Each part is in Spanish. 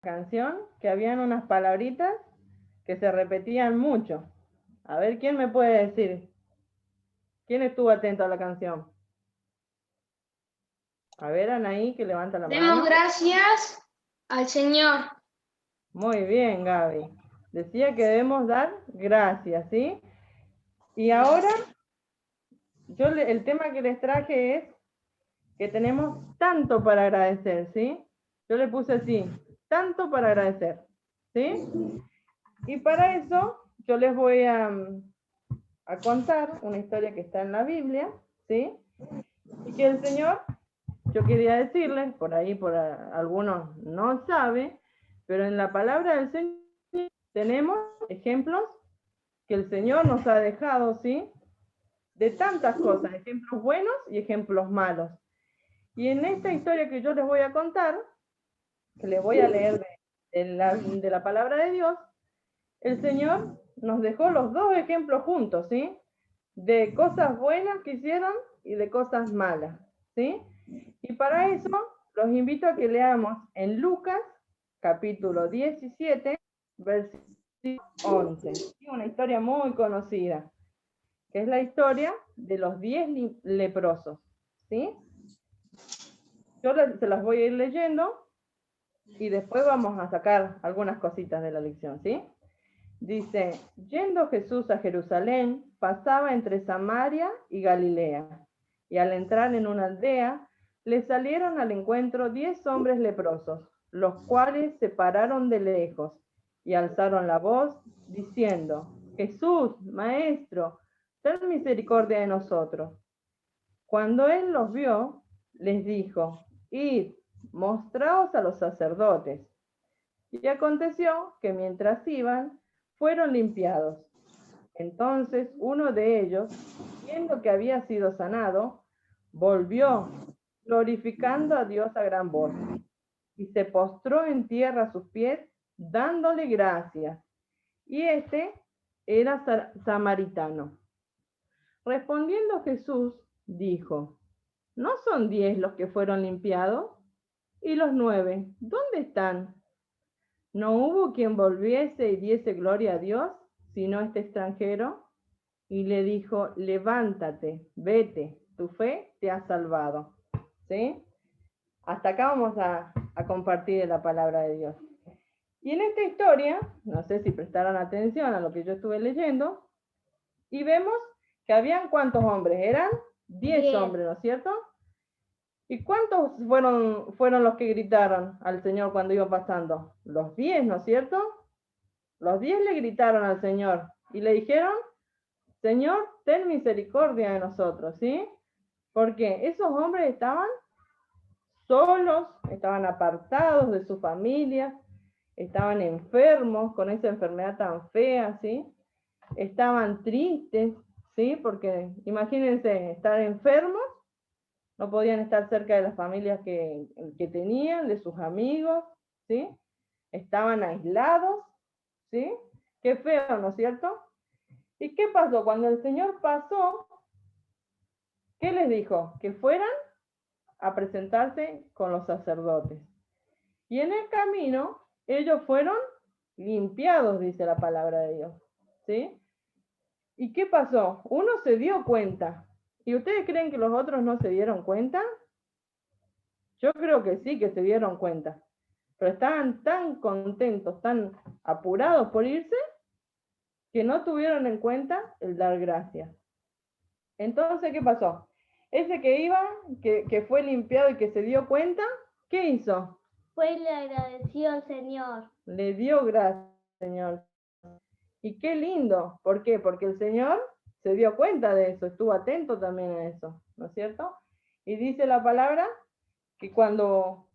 canción que habían unas palabritas que se repetían mucho. A ver, ¿quién me puede decir? ¿Quién estuvo atento a la canción? A ver, Anaí, que levanta la mano. Demos gracias al Señor. Muy bien, Gaby. Decía que debemos dar gracias, ¿sí? Y ahora, el tema que les traje es que tenemos tanto para agradecer, ¿sí? Yo le puse así, tanto para agradecer, ¿sí? Y para eso yo les voy a contar una historia que está en la Biblia, ¿sí? Y que el Señor, yo quería decirles, por ahí algunos no saben, pero en la palabra del Señor tenemos ejemplos que el Señor nos ha dejado, ¿sí? De tantas cosas, ejemplos buenos y ejemplos malos. Y en esta historia que yo les voy a contar, que les voy a leer de la palabra de Dios, el Señor nos dejó los dos ejemplos juntos, ¿sí? De cosas buenas que hicieron y de cosas malas, ¿sí? Y para eso los invito a que leamos en Lucas, capítulo 17, versículo 11. Una historia muy conocida, que es la historia de los 10 leprosos, ¿sí? Yo se las voy a ir leyendo y después vamos a sacar algunas cositas de la lección, ¿sí? Dice, yendo Jesús a Jerusalén, pasaba entre Samaria y Galilea, y al entrar en una aldea, le salieron al encuentro 10 hombres leprosos, los cuales se pararon de lejos y alzaron la voz, diciendo, Jesús, Maestro, ten misericordia de nosotros. Cuando él los vio, les dijo, id, mostraos a los sacerdotes. Y aconteció que mientras iban, fueron limpiados. Entonces uno de ellos, viendo que había sido sanado, volvió, glorificando a Dios a gran voz, y se postró en tierra a sus pies, dándole gracias. Y este era samaritano. Respondiendo Jesús, dijo, ¿no son 10 los que fueron limpiados? ¿Y los 9, dónde están? ¿No hubo quien volviese y diese gloria a Dios, sino este extranjero? Y le dijo, levántate, vete, tu fe te ha salvado. ¿Sí? Hasta acá vamos a compartir la palabra de Dios. Y en esta historia, no sé si prestaron atención a lo que yo estuve leyendo, y vemos que habían ¿cuántos hombres? Eran 10 hombres, ¿no es cierto? ¿Y cuántos fueron los que gritaron al Señor cuando iba pasando? Los 10, ¿no es cierto? Los 10 le gritaron al Señor y le dijeron, Señor, ten misericordia de nosotros, ¿sí? Porque esos hombres estaban solos, estaban apartados de su familia, estaban enfermos con esa enfermedad tan fea, ¿sí? Estaban tristes, ¿sí? Porque imagínense estar enfermos, no podían estar cerca de las familias que tenían, de sus amigos, ¿sí? Estaban aislados, ¿sí? Qué feo, ¿no es cierto? ¿Y qué pasó? Cuando el Señor pasó, ¿qué les dijo? Que fueran a presentarse con los sacerdotes. Y en el camino, ellos fueron limpiados, dice la palabra de Dios, ¿sí? ¿Y qué pasó? Uno se dio cuenta. ¿Y ustedes creen que los otros no se dieron cuenta? Yo creo que sí, que se dieron cuenta. Pero estaban tan contentos, tan apurados por irse, que no tuvieron en cuenta el dar gracias. Entonces, ¿qué pasó? Ese que iba, que fue limpiado y que se dio cuenta, ¿qué hizo? Fue y le agradeció al Señor. Le dio gracias al Señor. Y qué lindo. ¿Por qué? Porque el Señor se dio cuenta de eso, estuvo atento también a eso, ¿no es cierto? Y dice la palabra que cuando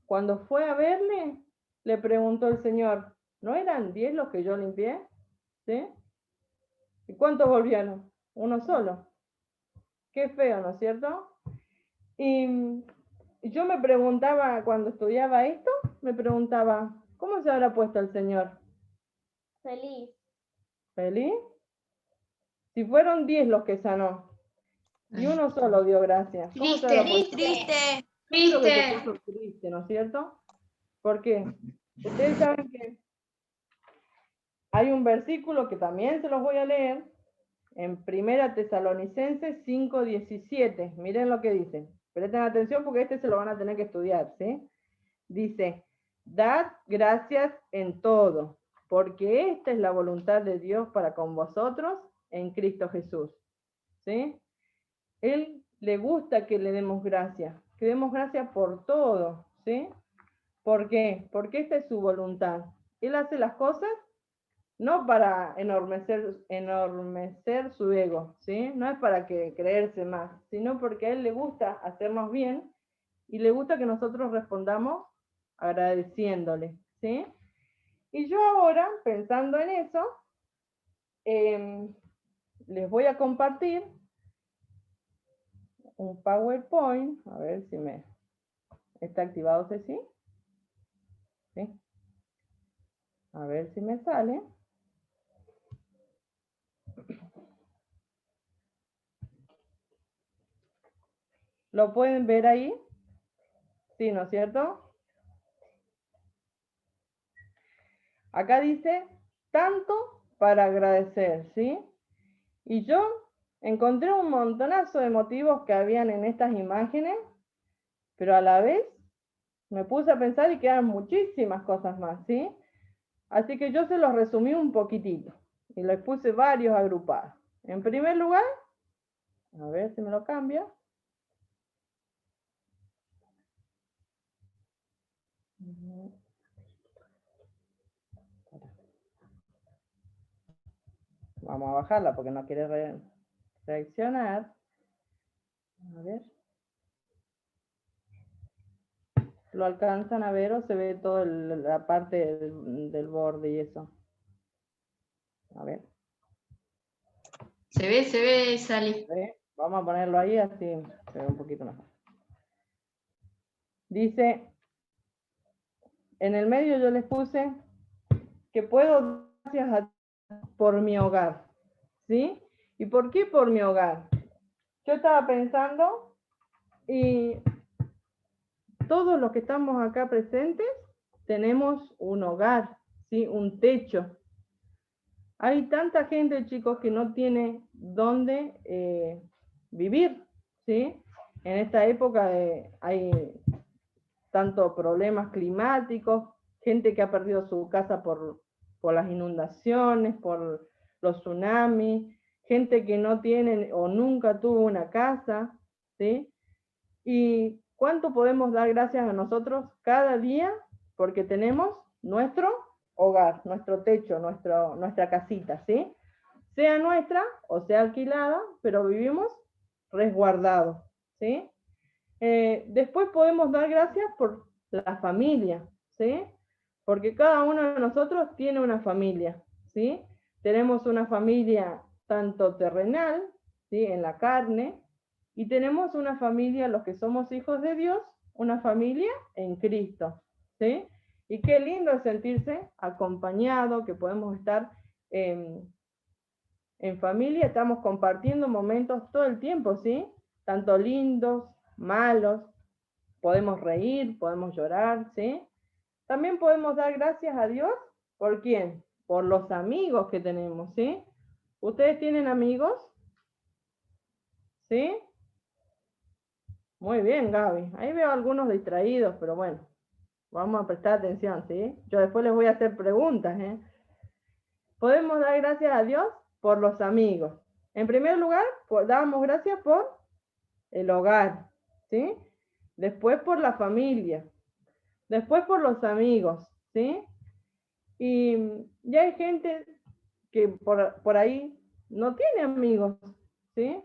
fue a verle, le preguntó el Señor, ¿no eran 10 los que yo limpié? ¿Sí? ¿Y cuántos volvieron? Uno solo. Qué feo, ¿no es cierto? Y yo me preguntaba, cuando estudiaba esto, me preguntaba, ¿cómo se habrá puesto el Señor? Feliz. ¿Feliz? Si fueron 10 los que sanó, y uno solo dio gracias. ¿Cómo se habrá puesto? Triste. Creo que se puso triste, ¿no es cierto? ¿Por qué? Ustedes saben que hay un versículo que también se los voy a leer, en 1 Tesalonicenses 5:17. Miren lo que dice. Presten atención porque este se lo van a tener que estudiar, ¿sí? Dice, dad gracias en todo, porque esta es la voluntad de Dios para con vosotros en Cristo Jesús, ¿sí? Él le gusta que le demos gracias, que demos gracias por todo, ¿sí? ¿Por qué? Porque esta es su voluntad. Él hace las cosas no para enormecer su ego, ¿sí? No es para que creerse más, sino porque a él le gusta hacernos bien y le gusta que nosotros respondamos agradeciéndole, ¿sí? Y yo ahora, pensando en eso, les voy a compartir un PowerPoint, a ver si me está activado, Ceci. ¿Sí? A ver si me sale. ¿Lo pueden ver ahí? Sí, ¿no es cierto? Acá dice, tanto para agradecer, ¿sí? Y yo encontré un montonazo de motivos que habían en estas imágenes, pero a la vez me puse a pensar y quedan muchísimas cosas más, ¿sí? Así que yo se los resumí un poquitito y les puse varios agrupados. En primer lugar, a ver si me lo cambia. Vamos a bajarla porque no quiere reaccionar. A ver. ¿Lo alcanzan a ver o se ve toda la parte del borde y eso? A ver. Se ve, Sally. ¿Ve? Vamos a ponerlo ahí así se ve un poquito mejor. Dice, en el medio yo les puse que puedo dar gracias por mi hogar, ¿sí? ¿Y por qué por mi hogar? Yo estaba pensando y todos los que estamos acá presentes tenemos un hogar, ¿sí? Un techo. Hay tanta gente, chicos, que no tiene dónde vivir, ¿sí? En esta época hay tanto problemas climáticos, gente que ha perdido su casa por las inundaciones, por los tsunamis, gente que no tiene o nunca tuvo una casa, ¿sí? ¿Y cuánto podemos dar gracias a nosotros cada día? Porque tenemos nuestro hogar, nuestro techo, nuestra casita, ¿sí? Sea nuestra o sea alquilada, pero vivimos resguardados, ¿sí? Después podemos dar gracias por la familia, ¿sí? Porque cada uno de nosotros tiene una familia, ¿sí? Tenemos una familia tanto terrenal, ¿sí? En la carne, y tenemos una familia, los que somos hijos de Dios, una familia en Cristo, ¿sí? Y qué lindo es sentirse acompañado, que podemos estar en familia, estamos compartiendo momentos todo el tiempo, ¿sí? Tanto lindos, malos, podemos reír, podemos llorar, ¿sí? También podemos dar gracias a Dios, ¿por quién? Por los amigos que tenemos, ¿sí? ¿Ustedes tienen amigos? ¿Sí? Muy bien, Gaby. Ahí veo algunos distraídos, pero bueno, vamos a prestar atención, ¿sí? Yo después les voy a hacer preguntas, ¿eh? Podemos dar gracias a Dios por los amigos. En primer lugar, damos gracias por el hogar, ¿sí? Después por la familia, después por los amigos, ¿sí? Y ya hay gente que por ahí no tiene amigos, ¿sí?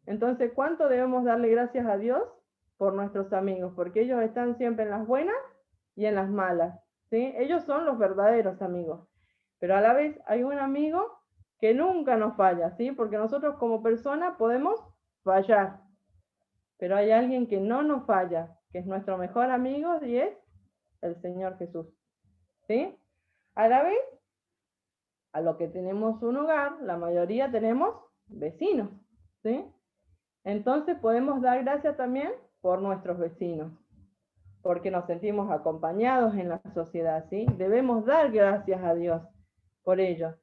Entonces, ¿cuánto debemos darle gracias a Dios por nuestros amigos? Porque ellos están siempre en las buenas y en las malas, ¿sí? Ellos son los verdaderos amigos. Pero a la vez hay un amigo que nunca nos falla, ¿sí? Porque nosotros como personas podemos fallar, pero hay alguien que no nos falla, que es nuestro mejor amigo y es el Señor Jesús, ¿sí? A la vez, a lo que tenemos un hogar, la mayoría tenemos vecinos, ¿sí? Entonces podemos dar gracias también por nuestros vecinos. porque nos sentimos acompañados en la sociedad, ¿sí? Debemos dar gracias a Dios por ello.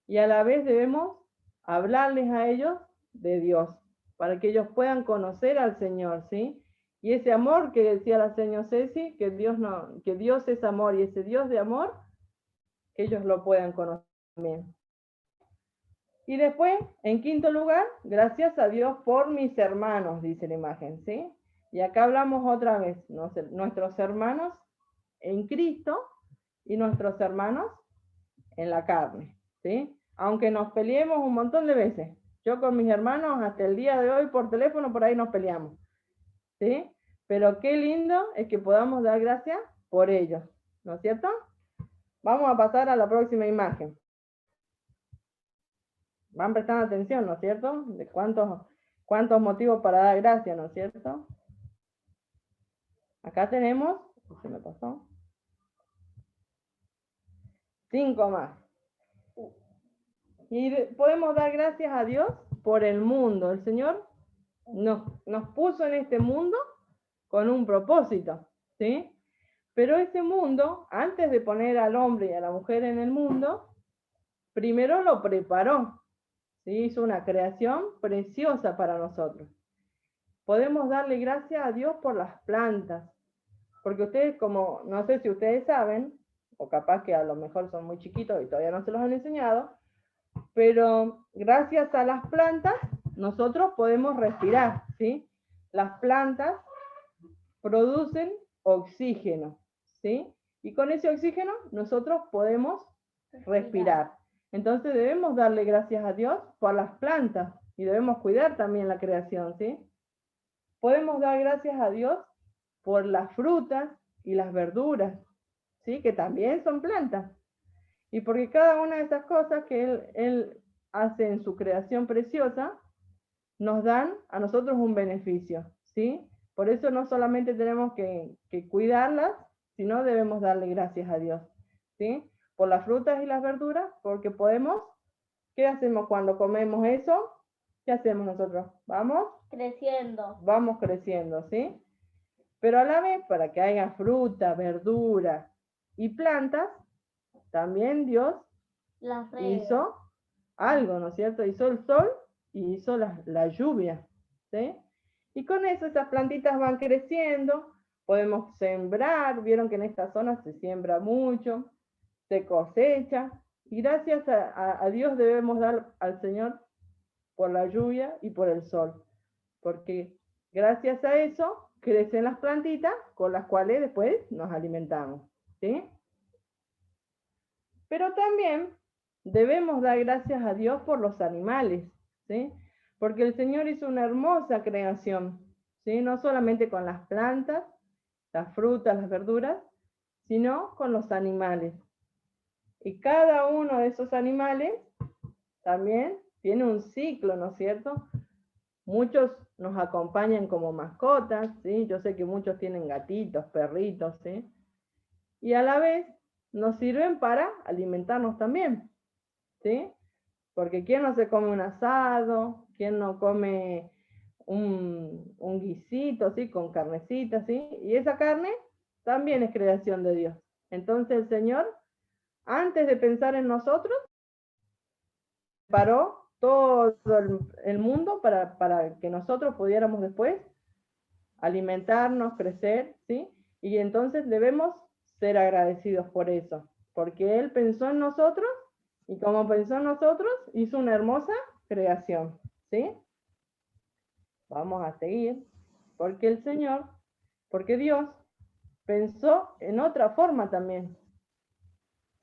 Y a la vez debemos hablarles a ellos de Dios, para que ellos puedan conocer al Señor, ¿sí? Y ese amor que decía la señora Ceci, que Dios es amor, y ese Dios de amor, que ellos lo puedan conocer también. Y después, en quinto lugar, gracias a Dios por mis hermanos, dice la imagen, ¿sí? Y acá hablamos otra vez, nuestros hermanos en Cristo y nuestros hermanos en la carne, ¿sí? Aunque nos peleemos un montón de veces. Yo con mis hermanos hasta el día de hoy por teléfono por ahí nos peleamos, ¿sí? Pero qué lindo es que podamos dar gracias por ellos, ¿no es cierto? Vamos a pasar a la próxima imagen. Van prestando atención, ¿no es cierto? De cuántos motivos para dar gracias, ¿no es cierto? Acá tenemos, se me pasó, 5 más. Y podemos dar gracias a Dios por el mundo. El Señor nos puso en este mundo con un propósito, ¿sí? Pero ese mundo, antes de poner al hombre y a la mujer en el mundo, primero lo preparó, ¿sí? Hizo una creación preciosa para nosotros. Podemos darle gracias a Dios por las plantas, porque ustedes, como no sé si ustedes saben, o capaz que a lo mejor son muy chiquitos y todavía no se los han enseñado, pero gracias a las plantas nosotros podemos respirar, ¿sí? Las plantas producen oxígeno, ¿sí? Y con ese oxígeno nosotros podemos respirar. Entonces debemos darle gracias a Dios por las plantas y debemos cuidar también la creación, ¿sí? Podemos dar gracias a Dios por las frutas y las verduras, ¿sí? Que también son plantas. Y porque cada una de esas cosas que Él hace en su creación preciosa, nos dan a nosotros un beneficio, ¿sí? Por eso no solamente tenemos que cuidarlas, sino debemos darle gracias a Dios, ¿sí? Por las frutas y las verduras, porque podemos, ¿qué hacemos cuando comemos eso? ¿Qué hacemos nosotros? Vamos creciendo, ¿sí? Pero a la vez, para que haya fruta, verdura y plantas, también Dios hizo algo, ¿no es cierto? Hizo el sol y hizo la lluvia, ¿sí? Y con eso esas plantitas van creciendo, podemos sembrar, vieron que en esta zona se siembra mucho, se cosecha, y gracias a Dios debemos dar al Señor por la lluvia y por el sol, porque gracias a eso crecen las plantitas con las cuales después nos alimentamos, ¿sí? Pero también debemos dar gracias a Dios por los animales, ¿sí? Porque el Señor hizo una hermosa creación, ¿sí? No solamente con las plantas, las frutas, las verduras, sino con los animales. Y cada uno de esos animales también tiene un ciclo, ¿no es cierto? Muchos nos acompañan como mascotas, ¿sí? Yo sé que muchos tienen gatitos, perritos, ¿sí? Y a la vez nos sirven para alimentarnos también, ¿sí? Porque ¿quién no se come un asado? ¿Quién no come un guisito, ¿sí? Con carnecita, ¿sí? Y esa carne también es creación de Dios. Entonces el Señor, antes de pensar en nosotros, preparó todo el mundo para que nosotros pudiéramos después alimentarnos, crecer, ¿sí? Y entonces debemos ser agradecidos por eso, porque Él pensó en nosotros y como pensó en nosotros, hizo una hermosa creación, ¿sí? Vamos a seguir, porque porque Dios pensó en otra forma también,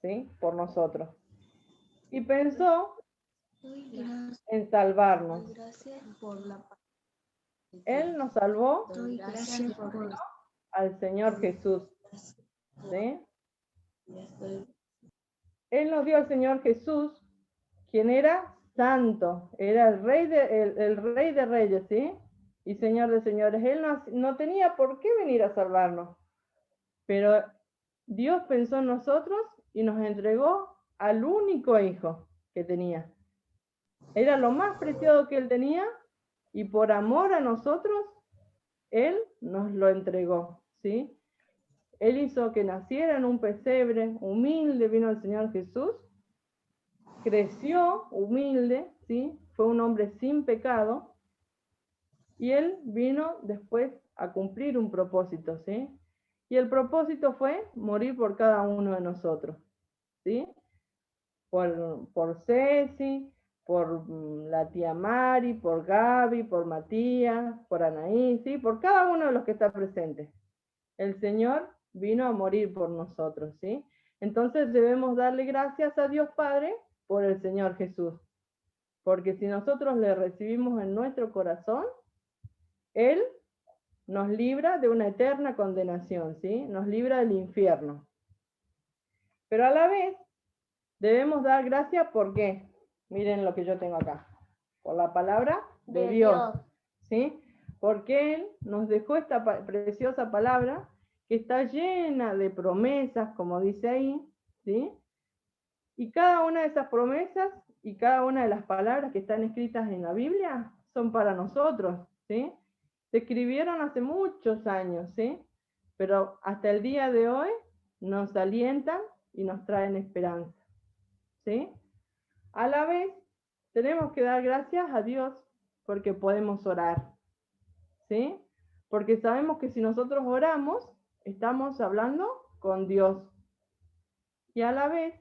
¿sí? Por nosotros. Y pensó en salvarnos. Él nos salvó al Señor Jesús, ¿sí? Él nos dio al Señor Jesús, quien era santo, era el rey de reyes, ¿sí? Y Señor de señores. Él no tenía por qué venir a salvarnos, pero Dios pensó en nosotros y nos entregó al único hijo que tenía. Era lo más preciado que Él tenía y por amor a nosotros, Él nos lo entregó, ¿sí? Él hizo que naciera en un pesebre, humilde vino el Señor Jesús, creció humilde, ¿sí? Fue un hombre sin pecado, y Él vino después a cumplir un propósito, ¿sí? Y el propósito fue morir por cada uno de nosotros, ¿sí? Por Ceci, por la tía Mari, por Gaby, por Matías, por Anaí, ¿sí? Por cada uno de los que está presente. El Señor vino a morir por nosotros, ¿sí? Entonces debemos darle gracias a Dios Padre por el Señor Jesús. Porque si nosotros le recibimos en nuestro corazón, Él nos libra de una eterna condenación, ¿sí? Nos libra del infierno. Pero a la vez debemos dar gracias porque, miren lo que yo tengo acá, por la palabra de Dios, ¿sí? Porque Él nos dejó esta preciosa palabra que está llena de promesas, como dice ahí, ¿sí? Y cada una de esas promesas y cada una de las palabras que están escritas en la Biblia son para nosotros, ¿sí? Se escribieron hace muchos años, ¿sí? Pero hasta el día de hoy nos alientan y nos traen esperanza, ¿sí? A la vez, tenemos que dar gracias a Dios porque podemos orar, ¿sí? Porque sabemos que si nosotros oramos, estamos hablando con Dios. Y a la vez,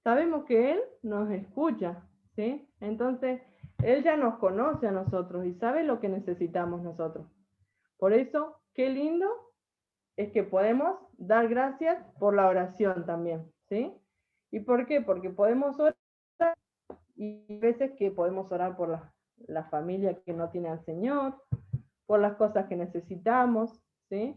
sabemos que Él nos escucha, ¿sí? Entonces, Él ya nos conoce a nosotros y sabe lo que necesitamos nosotros. Por eso, qué lindo es que podemos dar gracias por la oración también, ¿sí? ¿Y por qué? Porque podemos orar y veces que podemos orar por la familia que no tiene al Señor, por las cosas que necesitamos, ¿sí?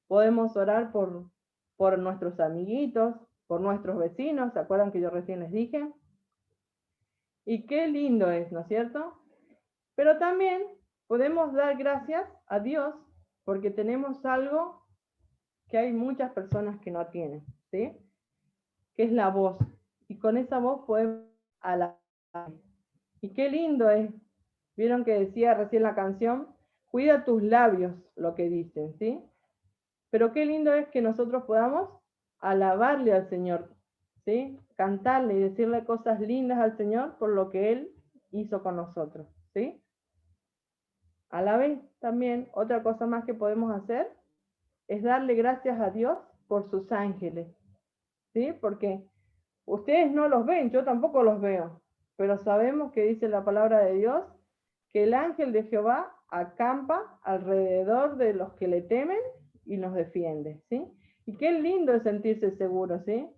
Podemos orar por nuestros amiguitos, por nuestros vecinos, ¿se acuerdan que yo recién les dije? Y qué lindo es, ¿no es cierto? Pero también podemos dar gracias a Dios porque tenemos algo que hay muchas personas que no tienen, ¿sí? Que es la voz. Y con esa voz podemos alabar. Y qué lindo es. Vieron que decía recién la canción, cuida tus labios, lo que dicen, ¿sí? Pero qué lindo es que nosotros podamos alabarle al Señor, ¿sí? Cantarle y decirle cosas lindas al Señor por lo que Él hizo con nosotros, ¿sí? A la vez también otra cosa más que podemos hacer es darle gracias a Dios por sus ángeles, ¿sí? Porque ustedes no los ven, yo tampoco los veo, pero sabemos que dice la palabra de Dios que el ángel de Jehová acampa alrededor de los que le temen y nos defiende, ¿sí? Y qué lindo es sentirse seguro, ¿sí?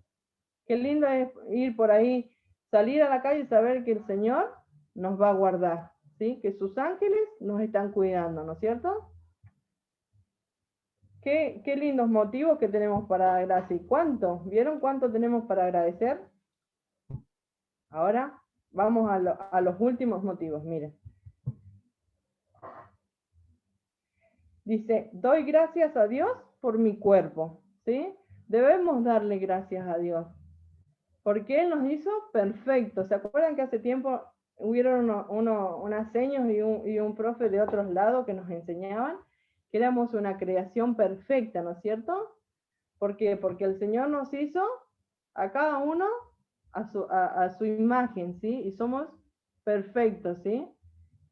Qué lindo es ir por ahí, salir a la calle y saber que el Señor nos va a guardar, ¿sí? Que sus ángeles nos están cuidando, ¿no es cierto? Qué lindos motivos que tenemos para dar gracias. ¿Y cuánto? ¿Vieron cuánto tenemos para agradecer? Ahora vamos a los últimos motivos, miren. Dice, doy gracias a Dios por mi cuerpo, ¿sí? Debemos darle gracias a Dios, porque Él nos hizo perfectos. ¿Se acuerdan que hace tiempo hubieron unas señas y un profe de otros lados que nos enseñaban que éramos una creación perfecta, ¿no es cierto? ¿Por qué? Porque el Señor nos hizo a cada uno a su imagen, ¿sí? Y somos perfectos, ¿sí?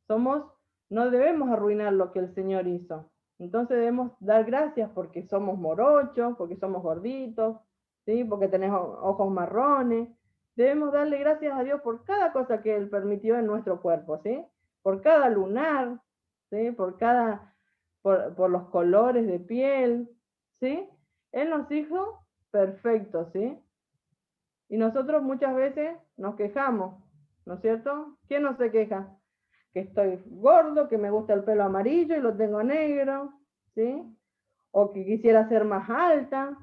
No debemos arruinar lo que el Señor hizo. Entonces debemos dar gracias porque somos morochos, porque somos gorditos, ¿sí? Porque tenemos ojos marrones. Debemos darle gracias a Dios por cada cosa que Él permitió en nuestro cuerpo, ¿sí? Por cada lunar, ¿sí? Por los colores de piel, ¿sí? Él nos hizo perfectos, ¿sí? Y nosotros muchas veces nos quejamos, ¿no es cierto? ¿Quién no se queja? Que estoy gordo, que me gusta el pelo amarillo y lo tengo negro, ¿sí? O que quisiera ser más alta,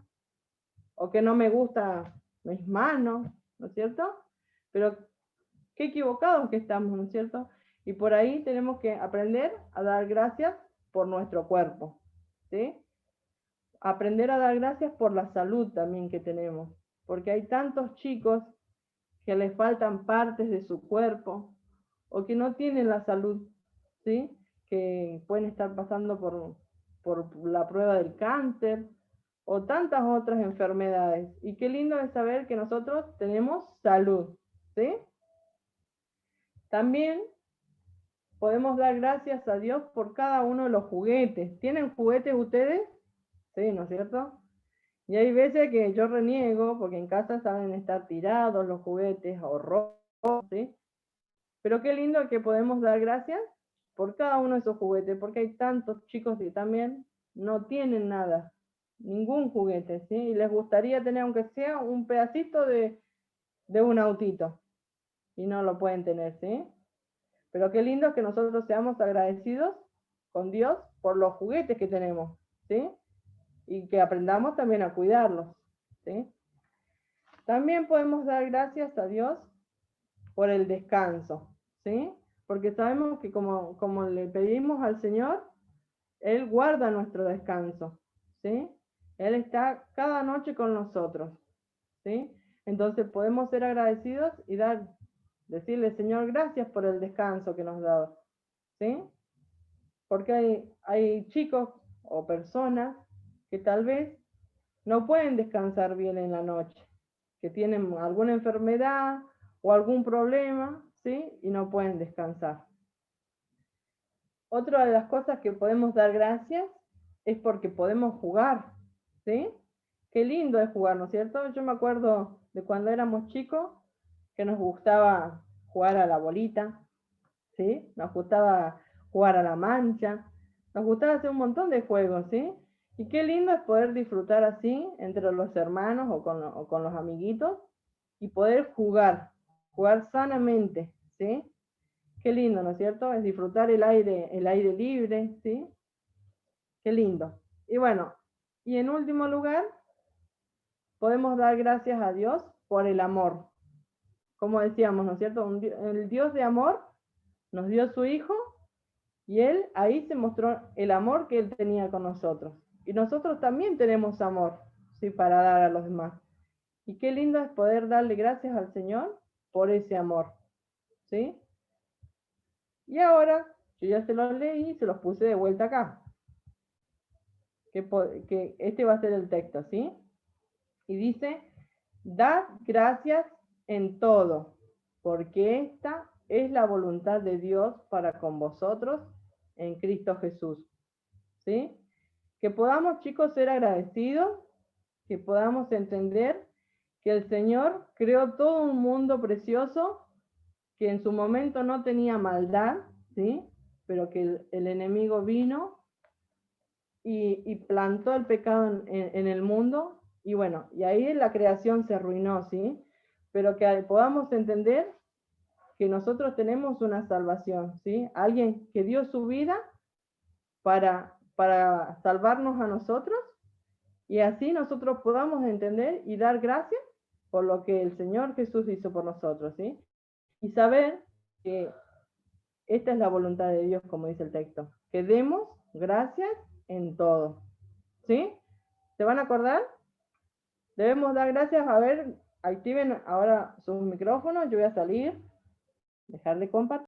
o que no me gustan mis manos, ¿no es cierto? Pero qué equivocados que estamos, ¿no es cierto? Y por ahí tenemos que aprender a dar gracias por nuestro cuerpo, ¿sí? Aprender a dar gracias por la salud también que tenemos, porque hay tantos chicos que les faltan partes de su cuerpo o que no tienen la salud, ¿sí? Que pueden estar pasando por la prueba del cáncer o tantas otras enfermedades. Y qué lindo es saber que nosotros tenemos salud, ¿sí? También podemos dar gracias a Dios por cada uno de los juguetes. ¿Tienen juguetes ustedes? Sí, ¿no es cierto? Y hay veces que yo reniego porque en casa saben estar tirados los juguetes o rotos, ¿sí? Pero qué lindo que podemos dar gracias por cada uno de esos juguetes, porque hay tantos chicos que también no tienen nada, ningún juguete, ¿sí? Y les gustaría tener, aunque sea un pedacito de un autito, y no lo pueden tener, ¿sí? Pero qué lindo que nosotros seamos agradecidos con Dios por los juguetes que tenemos, ¿sí? Y que aprendamos también a cuidarlos, ¿sí? También podemos dar gracias a Dios por el descanso, ¿sí? Porque sabemos que como le pedimos al Señor, Él guarda nuestro descanso, ¿sí? Él está cada noche con nosotros, ¿sí? Entonces podemos ser agradecidos y decirle, Señor, gracias por el descanso que nos has dado, ¿sí? Porque hay chicos o personas que tal vez no pueden descansar bien en la noche, que tienen alguna enfermedad o algún problema, ¿sí? Y no pueden descansar. Otra de las cosas que podemos dar gracias es porque podemos jugar, ¿sí? Qué lindo es jugar, ¿no es cierto? Yo me acuerdo de cuando éramos chicos que nos gustaba jugar a la bolita, ¿sí? Nos gustaba jugar a la mancha, nos gustaba hacer un montón de juegos, ¿sí? Y qué lindo es poder disfrutar así entre los hermanos o con los amiguitos y poder jugar sanamente, ¿sí? Qué lindo, ¿no es cierto? Es disfrutar el aire libre, ¿sí? Qué lindo. Y bueno, y en último lugar, podemos dar gracias a Dios por el amor. Como decíamos, ¿no es cierto? El Dios de amor nos dio su Hijo y Él ahí se mostró el amor que Él tenía con nosotros. Y nosotros también tenemos amor, ¿sí? Para dar a los demás. Y qué lindo es poder darle gracias al Señor por ese amor, ¿sí? Y ahora, yo ya se los leí y se los puse de vuelta acá. Que este va a ser el texto, ¿sí? Y dice, dad gracias en todo, porque esta es la voluntad de Dios para con vosotros en Cristo Jesús, ¿sí? Que podamos, chicos, ser agradecidos, que podamos entender que el Señor creó todo un mundo precioso que en su momento no tenía maldad, ¿sí? Pero que el enemigo vino y plantó el pecado en el mundo, y bueno, y ahí la creación se arruinó, ¿sí? Pero que podamos entender que nosotros tenemos una salvación, ¿sí? Alguien que dio su vida para salvarnos a nosotros, y así nosotros podamos entender y dar gracias por lo que el Señor Jesús hizo por nosotros, ¿sí? Y saber que esta es la voluntad de Dios, como dice el texto, que demos gracias en todo, ¿sí? ¿Se van a acordar? Debemos dar gracias. A ver, activen ahora sus micrófonos, yo voy a salir, dejar de compartir.